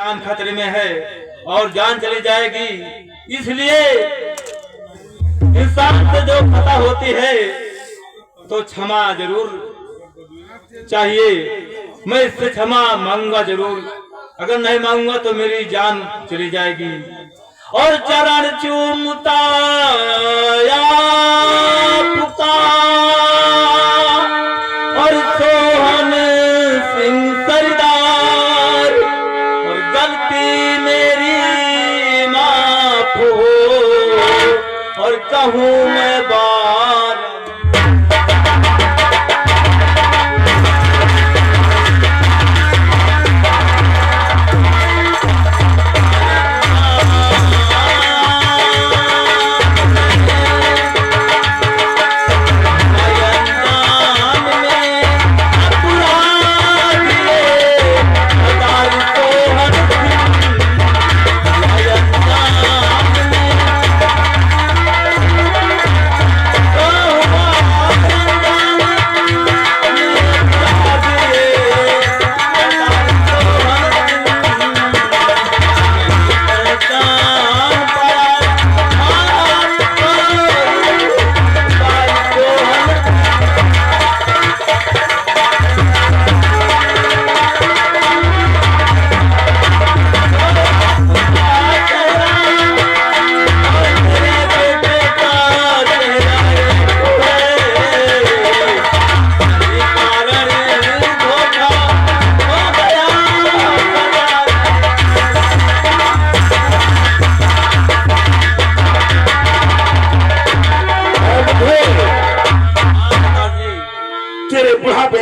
जान खतरे में है और जान चली जाएगी। इसलिए इंसान से जो खता होती है तो क्षमा जरूर चाहिए। मैं इससे क्षमा मांगूंगा जरूर, अगर नहीं मांगूंगा तो मेरी जान चली जाएगी। और चरण चूमता या पुकार और सोहन सिंह सरदार, और गलती मेरी माफ हो और कहूँ मैं बार।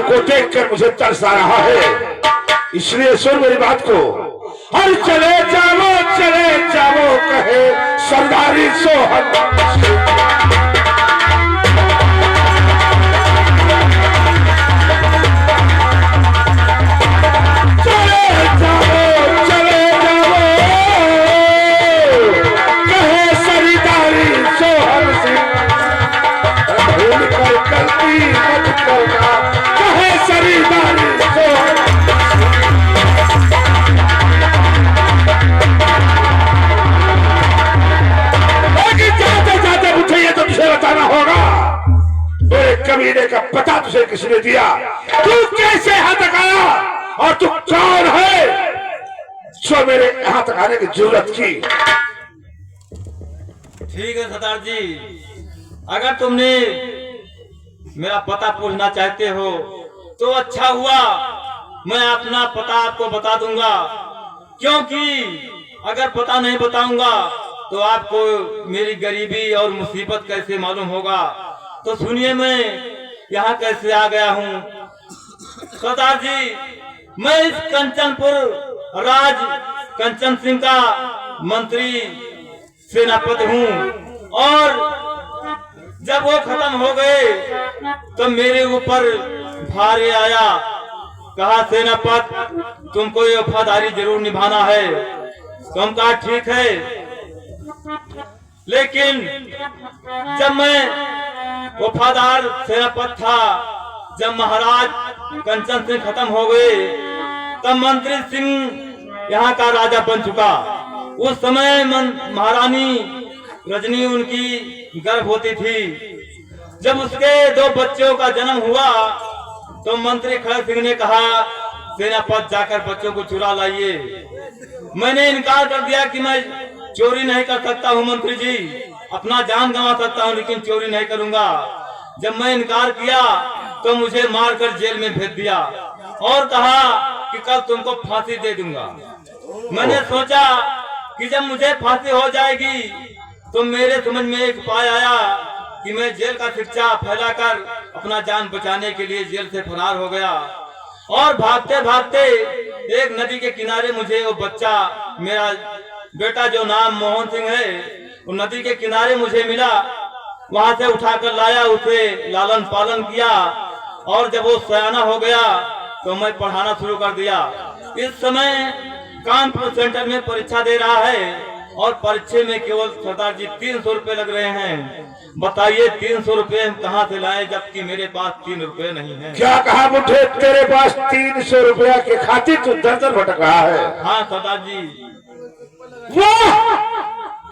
को देखकर मुझे तरस आ रहा है, इसलिए सुन मेरी बात को। हर चले जाओ कहे सरदारी सोहन। कमीने का पता तुझे किसने दिया? तू कैसे यहाँ तक आया और तू कौन है जो मेरे यहाँ तक आने की जरूरत की? ठीक है सरदार जी, अगर तुमने मेरा पता पूछना चाहते हो तो अच्छा हुआ, मैं अपना पता आपको बता दूंगा। क्योंकि अगर पता नहीं बताऊंगा तो आपको मेरी गरीबी और मुसीबत कैसे मालूम होगा। तो सुनिए, मैं यहाँ कैसे आ गया हूँ। सरदार जी, मैं इस कंचनपुर राज कंचन सिंह का मंत्री सेनापति हूँ, और जब वो खत्म हो गए तो मेरे ऊपर भारी आया। कहा सेनापति तुमको ये वफादारी जरूर निभाना है। तुम कहा ठीक है, लेकिन जब मैं वफादार सेनापति था, जब महाराज कंचन सिंह खत्म हो गए तब मंत्री सिंह यहाँ का राजा बन चुका। उस समय महारानी रजनी उनकी गर्भवती थी। जब उसके 2 बच्चों का जन्म हुआ तो मंत्री खड़ग सिंह ने कहा सेनापति जाकर बच्चों को चुरा लाइए। मैंने इनकार कर दिया कि मैं चोरी नहीं कर सकता हूँ मंत्री जी, अपना जान गंवा सकता हूँ लेकिन चोरी नहीं करूंगा। जब मैं इनकार किया तो मुझे मारकर जेल में भेज दिया और कहा कि कल तुमको फांसी दे दूंगा। मैंने सोचा कि जब मुझे फांसी हो जाएगी तो मेरे समझ में एक उपाय आया कि मैं जेल का शिक्षा फैलाकर अपना जान बचाने के लिए जेल से फरार हो गया। और भागते भागते एक नदी के किनारे मुझे वो बच्चा, मेरा बेटा जो नाम मोहन सिंह है, वो नदी के किनारे मुझे मिला। वहां से उठाकर लाया, उसे लालन पालन किया, और जब वो सयाना हो गया तो मैं पढ़ाना शुरू कर दिया। इस समय कानपुर सेंटर में परीक्षा दे रहा है और परिचय में केवल सरदार जी 300 रुपए लग रहे हैं। बताइए 300 रुपए हम कहाँ से लाए, जबकि मेरे पास 3 रुपए नहीं है। क्या कहा मुझे, तेरे पास 300 रुपया के खातिर तू दर दर भटक रहा है? हाँ सरदार जी। वाह,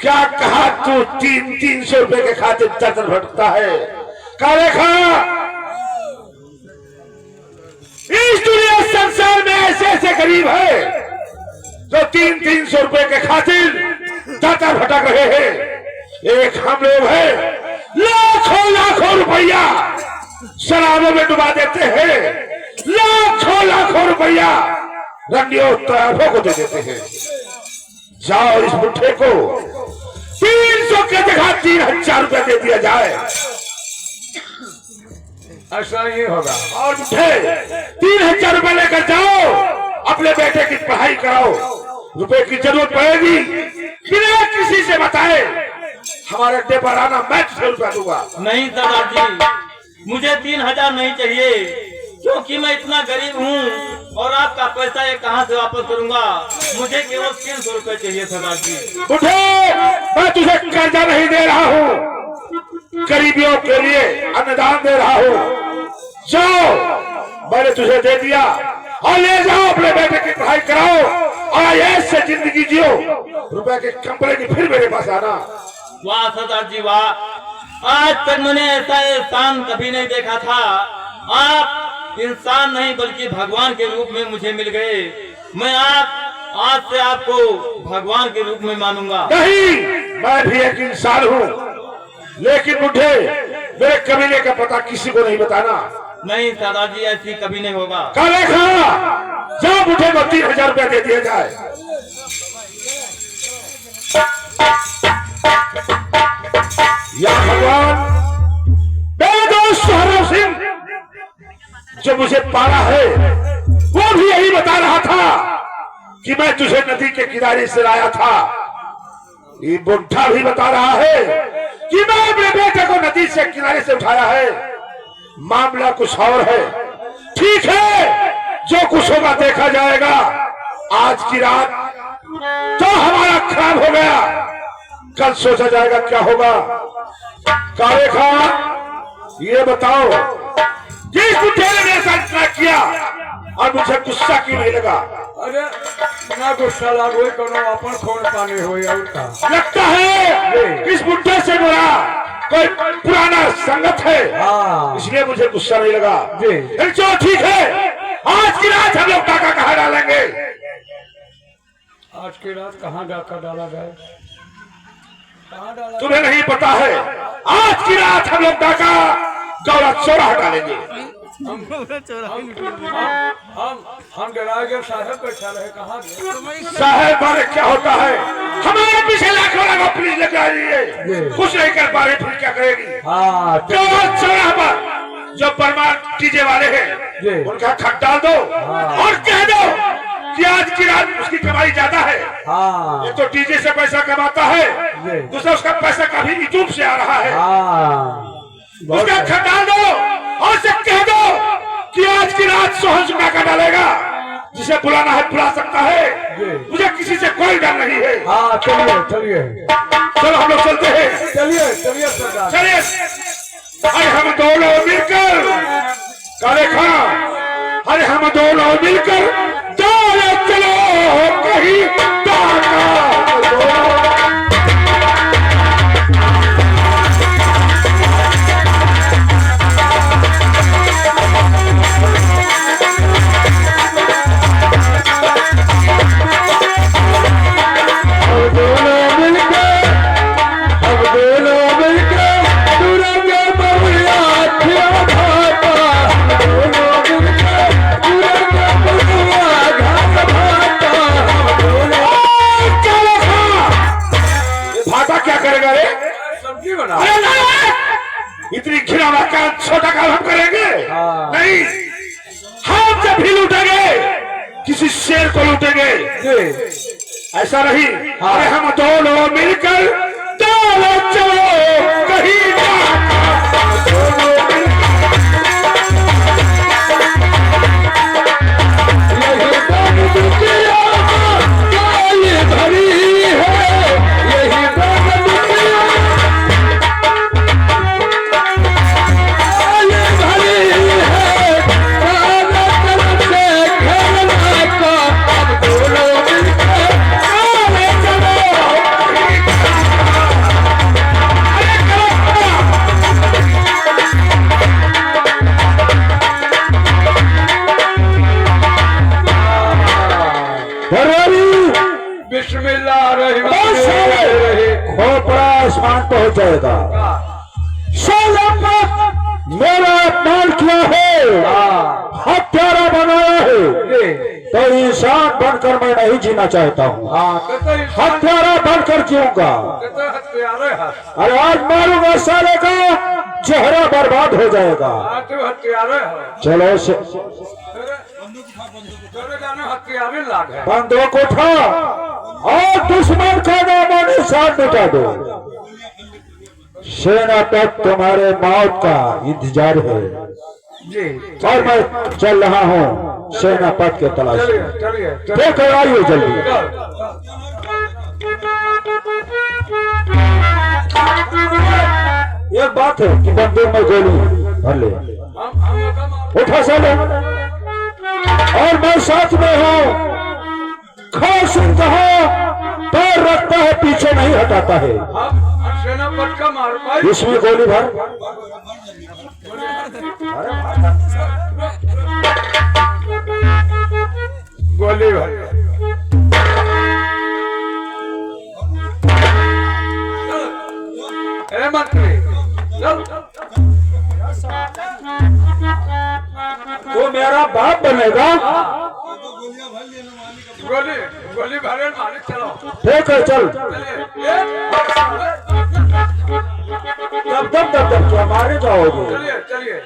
क्या कहा तू 300 रुपए के खातिर दर दर भटकता है? क्या देखा, इस दुनिया संसार में ऐसे ऐसे गरीब है जो 300 रुपए के खातिर दर दर भटक रहे हैं। एक हम लोग हैं, लाखों लाखों रुपया शराबों में डुबा देते हैं, लाखों लाखों रुपया रंडियों तैयारों को दे देते हैं। जाओ इस बुढ़े को 300 के जगह 3000 रुपया दे दिया जाए, ऐसा ही होगा। और बुढ़े 3000 रुपया लेकर जाओ, अपने बेटे की पढ़ाई कराओ। रुपए की जरूरत पड़ेगी बिना किसी से बताए हमारे अड्डे पर आना, मैं तुझे रुपया दूंगा। नहीं सरदार जी, मुझे 3000 नहीं चाहिए, क्योंकि मैं इतना गरीब हूँ और आपका पैसा ये कहाँ से वापस करूंगा। मुझे केवल 300 रुपए चाहिए सरदार जी। उठे, मैं तुझे कर्जा नहीं दे रहा हूँ, गरीबियों के लिए अन्नदान दे रहा हूँ। जाओ, मैंने तुझे दे दिया और ले जाओ, अपने बेटे की पढ़ाई कराओ और ऐसे जिंदगी जियो। रुपए के कंपनी की फिर मेरे पास आना। वाह सरदार जी वाह, आज तक मैंने ऐसा एहसान कभी नहीं देखा था। आप इंसान नहीं बल्कि भगवान के रूप में मुझे मिल गए। मैं आज से आपको भगवान के रूप में मानूंगा। नहीं, मैं भी एक इंसान हूँ, लेकिन मुझे मेरे कमीने का पता किसी को नहीं बताना। नहीं सरदार जी, ऐसी कभी नहीं होगा। क्या देखा, जाओ मुझे को 3000 रुपया दे दिया जाए। या भगवान, मेरे दोस्त सोहराब सिंह जो मुझे पाला है वो भी यही बता रहा था कि मैं तुझे नदी के किनारे से लाया था। ये बुढ़ा भी बता रहा है कि मैं अपने बेटे को नदी से किनारे से उठाया है। मामला कुछ और है। ठीक है, जो कुछ होगा देखा जाएगा। आज की रात तो हमारा खराब हो गया, कल सोचा जाएगा क्या होगा। काले खां, ये बताओ, जिस बुढ़े ने मेरे साथ इतना किया और मुझे गुस्सा क्यों नहीं लगा? अरे ना गुस्सा लागो, कोनो अपन खोन पानी हो या उनका। लगता है इस बुढ़े से मेरा कोई पुराना संगत है, इसलिए मुझे गुस्सा नहीं लगा। फिर चलो ठीक है, आज की रात हम लोग डाका कहाँ डालेंगे? आज की रात कहाँ डाका डाला जाए? कहाँ डाला? तुम्हें नहीं पता है, आज की रात हम लोग डाका गौरा चौराहा डालेंगे। हम डराएंगे। साहब कैसा रहे, कहाँ साहब मारे क्या होता है? हमारे पीछे लाखों लाखों पुलिस लेकर आ रही है, कुछ नहीं कर पा रही, फिर क्या करेगी? गौरा चौराहा पर जो परमार टीजे वाले हैं उनका खत डाल दो और कह दो कि आज की रात उसकी कमाई ज्यादा है। ये तो डीजे से पैसा कमाता है, दूसरा उसका पैसा काफी यूट्यूब से आ रहा है। उसका खत डाल दो और से कह दो कि आज की रात सोहन चुका कर डालेगा। जिसे बुलाना है बुला सकता है, मुझे किसी से कोई डर नहीं है। चलिए चलिए, चलो हम लोग चलते हैं। चलिए चलिए सरदार, चलिए, अरे हम दोनों मिलकर काले खां, अरे हम दोनों मिलकर चलो कहीं इतनी घिनौना काम, छोटा काम हम करेंगे नहीं। हम जब भी लूटेंगे किसी शेर को लूटेंगे, ऐसा नहीं। अरे हम दोनों मिलकर चलो कहीं भरी है दरबारी बिस्मिल्लाह बस साले, खोपड़ा आसमान पहुंच जाएगा। साले मेरा अपमान किया है, हत्यारा बनाया है, तो इंसान बनकर मैं नहीं जीना चाहता हूँ। हत्यारा बनकर जीऊंगा। अरे आज मारूंगा साले का, चेहरा बर्बाद हो जाएगा। चलो बंदूक उठा और दुश्मन का नामो निशान मिटा दो। सेनापति तुम्हारे मौत का इंतजार है और मैं चल रहा हूँ सेनापति के तलाश में। ठीक है, आइए जल्दी। एक बात है कि बंदूक में गोली भर ले, उठा साले, और मैं साथ में हूँ। खास कहो पैर रखता है, पीछे नहीं हटाता है। इसमें गोली भर। गोली भर। अरे मंत्री तो मेरा बाप बनेगा। गोली गोली भरे मालिक, चलो ठीक है, चल। तब क्या मारे जाओगे? चलिए चलिए।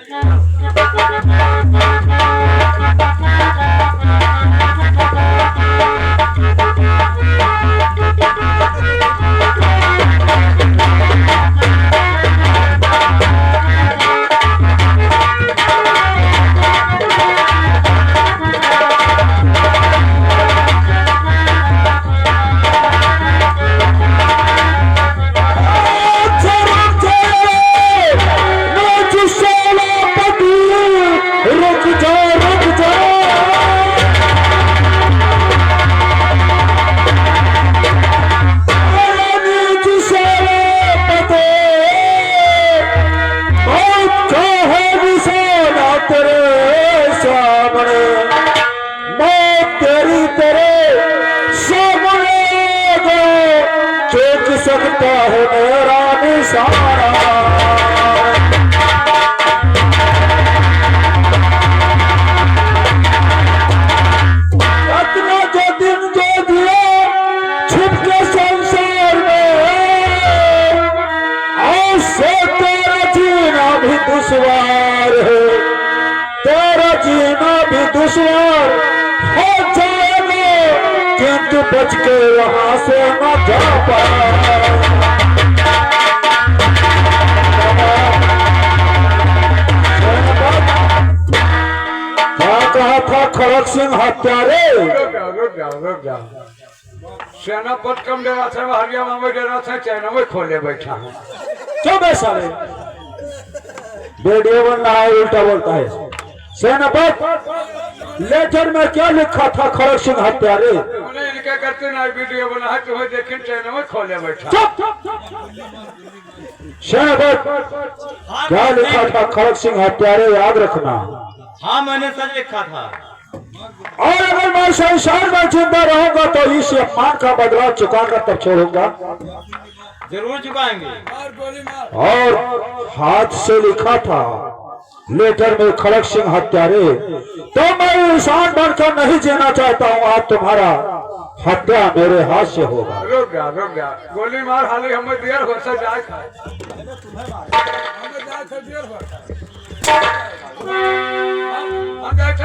सकता है मेरा निशाना। अपना जो दिन जो दिया छुप के संसार में, और से तेरा जीना भी दुश्वार है, तेरा जीना भी दुश्वार हो जाएगा, किंतु बच के वहां से न जा पाए। क्या कहा था खड़क सिंह हत्यारे? रुक जाओ। सेनापति कम डेरा था, हरियाणा में डेरा था, चाइना में खोले बैठा है। क्यों साले वीडियो बन रहा है, उल्टा बोलता है। सेनापति लेटर में क्या लिखा था खड़क सिंह हत्यारे? इनके करते ना वीडियो बना है, तुम्हें देखे चाइना में खोले बैठा। सेनापति क्या लिखा था खड़क सिंह हत्यारे, याद रखना। हाँ, मैंने सच लिखा था। और अगर मैं संसार में जिंदा रहूंगा तो इस अपमान का बदला चुकाकर तब छोड़ूंगा। जरूर चुकाएंगे। और हाथ से लिखा था लेटर में खड़क सिंह हत्यारे, तो मैं इंसान बनकर नहीं जीना चाहता हूँ। आज तुम्हारा हत्या मेरे हाथ से होगा। रुक जा। गोली मार, हाली हमें देर हो सा जाए खाए।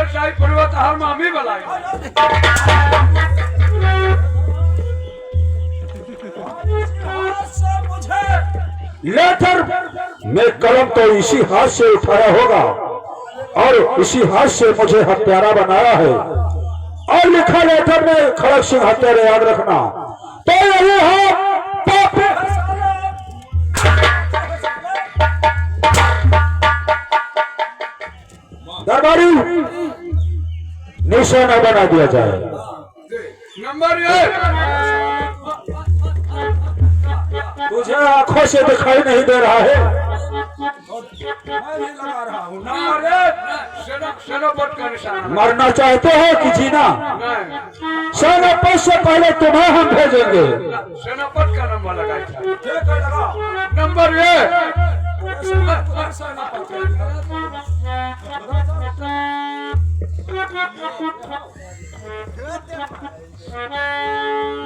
शाही पर्वत हर मामी बलाई। लेटर में कलम तो इसी हाथ से उठाया होगा और इसी हाथ से मुझे हत्यारा बनाया है, और लिखा लेटर में खड़क सिंह हत्यारे, याद रखना। तो यही है दरबारी, निशाना बना दिया जाए। नंबर 1। तुझे आंखों से दिखाई नहीं दे रहा है? नंबर 1 सेनापति का निशाना। मरना चाहते हो कि जीना? नहीं, सेनापति से पहले तुम्हें हम भेजेंगे। सेनापति का नंबर लगाया था। नंबर 1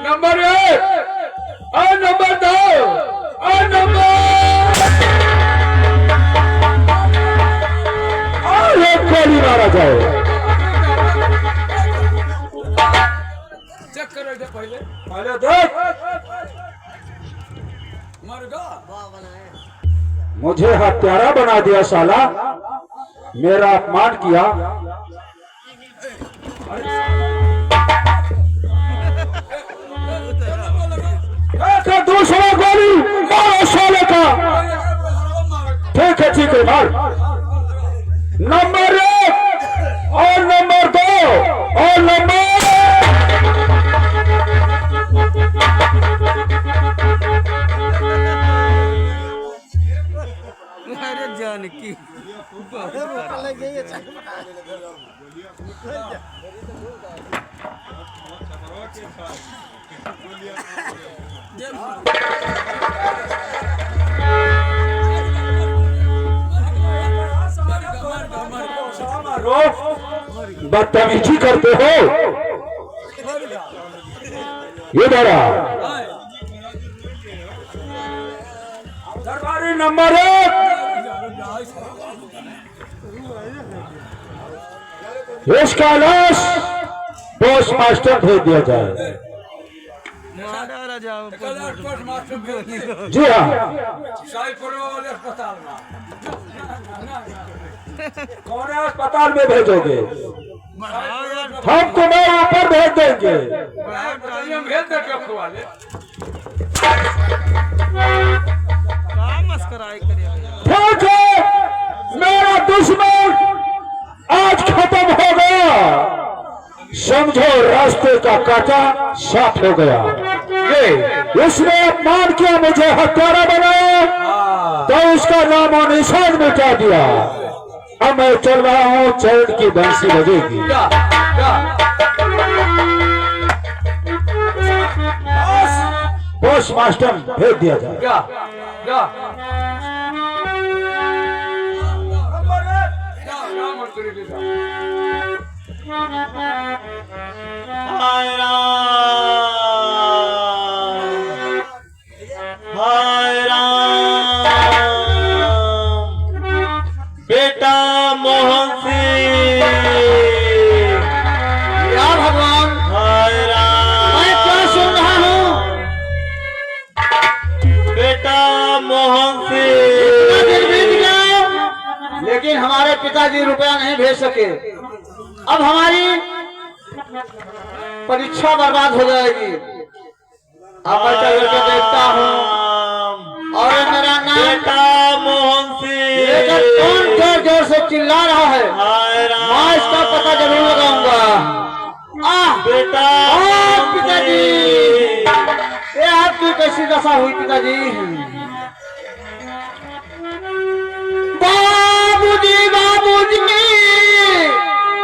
नंबर 1 और नंबर 2 और एक गोली मारा जाए। चेक करो इधर पहले देख, मुझे हत्यारा बना दिया साला, मेरा अपमान किया। दूसरा गोली मारो साले का। ठीक है मार। नंबर 1 और नंबर 2 और नंबर जानकी बदतमीजी करते हो। ये दरा दरबारी नंबर 1, इसका लाश पोस्ट मास्टर भेज दिया जाए। जी हाँ, अस्पताल कौन अस्पताल में भेजोगे? हम तुम्हें ऊपर भेज देंगे। भेज दे डॉक्टर वाले। ठीक है, मेरा दुश्मन आज खत्म हो गया। समझो रास्ते का कांटा साफ हो गया। ये इसने अपमान किया, मुझे हत्यारा बनाया, तो उसका नाम और निशान मिटा दिया। अब मैं चल रहा हूँ, चरण की बंसी बजेगी। पोस्ट मास्टर भेज दिया जाए। हाय राम बेटा मोहन सिंह। या भगवान, हाय राम, मैं क्या सुन रहा हूँ? बेटा मोहन सिंह। इतना दिन बीत गया, लेकिन हमारे पिताजी रुपया नहीं भेज सके। अब हमारी परीक्षा बर्बाद हो जाएगी। अब मैं चल के देखता हूँ, और मेरा नाम बेटा मोहन सिंह। लेकर कौन जोर जोर से चिल्ला रहा है, हाय राम, मैं इसका पता जरूर लगाऊंगा। बेटा पिताजी, ये आपकी कैसी दशा हुई पिताजी? बाबूजी, बाबूजी,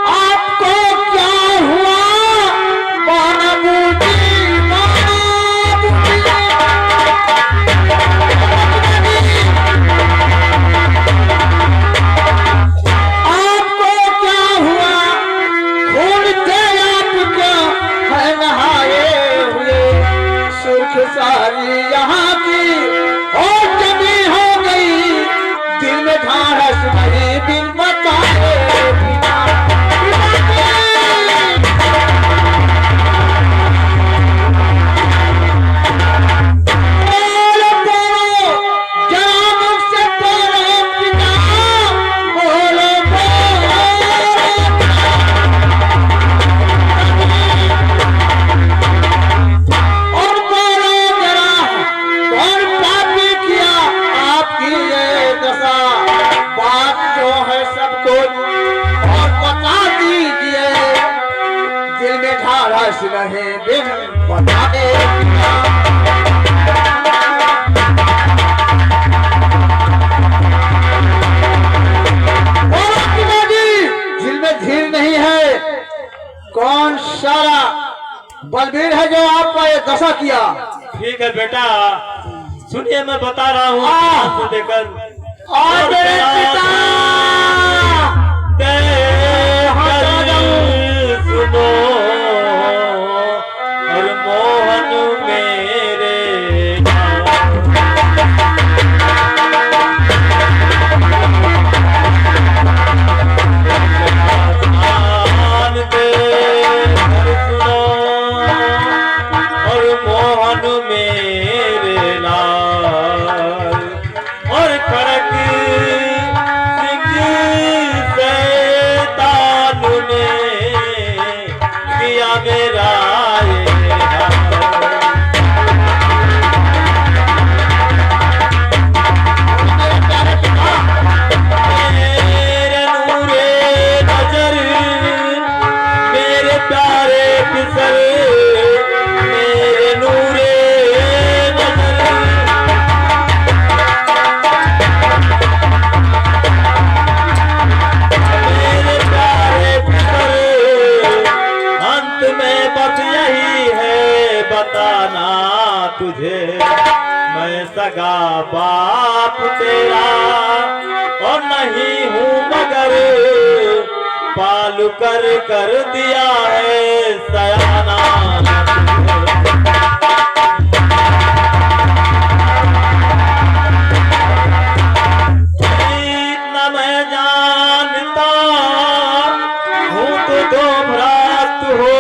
आपको क्या हुआ? बाबूजी, आपको क्या हुआ? खून थे आपका है नहाए हुए, सुर्ख सारी यहाँ की और जमी हो गई, दिल में ढाढ़स नहीं बिन बताए बिना। बोलो बोलो, जरा मुझसे बोलो पिता, बोलो बोलो। और बोलो जरा, आपका ये दशा किया। ठीक है बेटा, सुनिए मैं बता रहा हूँ हाँ। को देकर। और मेरे पिता सुनो और मोहन मेरे मान दे सुनो और मोहन मेरे लाल और खड़क किया मेरा मेरे नूरे नजर मेरे प्यारे पिसर मेरे नूरे नजर मेरे प्यारे पिसर अंत में बस यही है बताना तुझे मैं सगा बाप तेरा और नहीं हूँ मगर पालू कर दिया है सयाना इतना मैं जानता हूँ तो दो भ्रात हो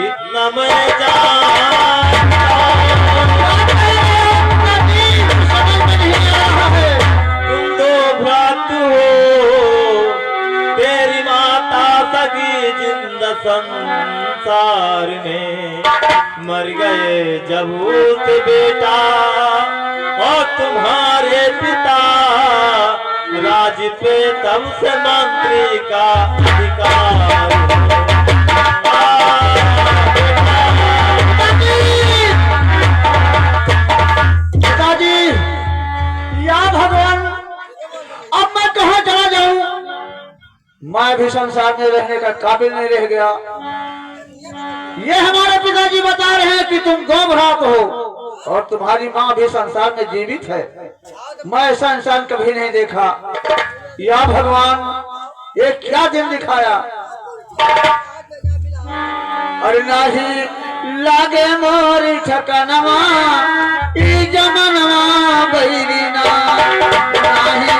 इतना मैं जानता तुम दो भ्रात हो तेरी माता सगी जिंदा संसार में मर गए जब उस बेटा और तुम्हारे पिता राज पे तब से मंत्री का अधिकार पिताजी या भगवान, अब मैं कहाँ चला जाऊं? मैं भी संसार में रहने का काबिल नहीं रह गया। ये हमारे पिताजी बता रहे हैं कि तुम दो भ्रात हो और तुम्हारी माँ भी संसार में जीवित है। मैं ऐसा इंसान कभी नहीं देखा। या भगवान, ये क्या दिन दिखाया? अरे नाही लागे मोरी ठकनवा ई जननवा बैरीना नाही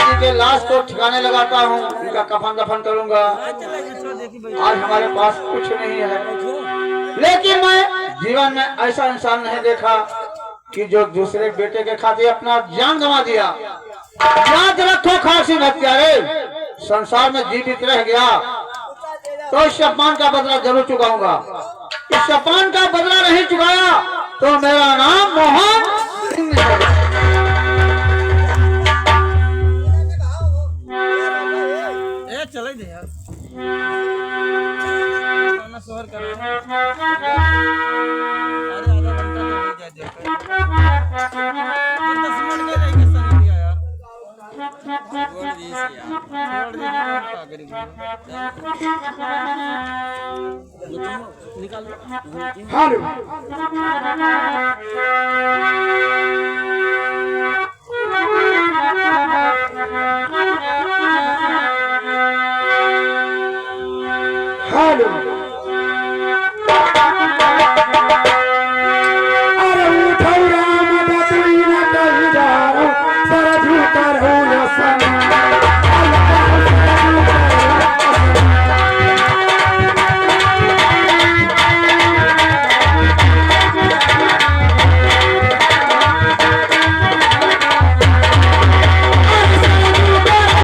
पिताजी के लाश को ठिकाने लगाता हूँ, उनका कफन दफन करूंगा। आज हमारे पास कुछ नहीं है, लेकिन मैं जीवन में ऐसा इंसान नहीं देखा कि जो दूसरे बेटे के खातिर अपना जान गंवा दिया। याद रखो खासी हत्यारे, संसार में जीवित रह गया तो इस अपमान का बदला जरूर चुकाऊंगा। इस अपमान का बदला नहीं चुकाया तो मेरा नाम मोहन सिंह है। चले दे यार शहर कर अरे आधा घंटा तो हो जाए दे 10 मिनट के लेके संग दिया यार बोल दी यार क्या करेंगे निकाल हेलो